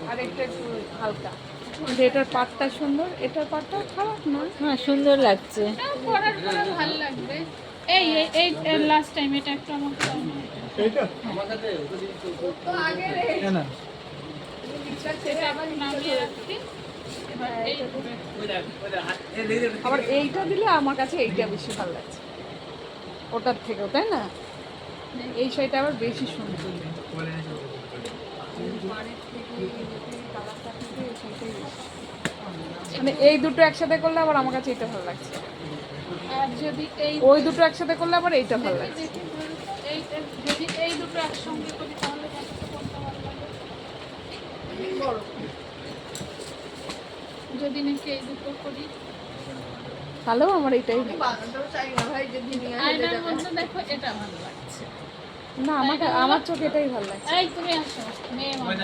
আর একটা একটু হালকা। এটার পাটটা সুন্দর, এটার পাটটা খারাপ না। হ্যাঁ সুন্দর লাগছে। পরার পরে ভালো লাগবে। এই এই এই লাস্ট টাইম এটা একটু আমাকে দাও না। এইটা তো আগে রে না এটা আবার নামিয়ে রাখছি। এবার এই আবার এইটা দিলে আমার কাছে এইটা বেশি ভালো লাগছে ওটার থেকেও, তাই না? এই শাড়িটা আবার বেশি সুন্দর। মানে এই দুটো একসাথে করলে আবার আমার কাছে এটা ভালো লাগছে, আর যদি এই ওই দুটো একসাথে করলে আবার এইটা ভালো লাগছে। এই যদি এই দুটো একসঙ্গে করি তাহলে দেখতে কোনটা ভালো লাগে। যদি নাকি এই দুটো করি, তাহলেও আমার এইটাই ভালো। আয়নার মধ্যে দেখো এটা ভালো লাগছে। না, আমাকে আমার চোখে এটাই ভালো লাগছে। এই তুমি আসো মেয়ে মানুষ।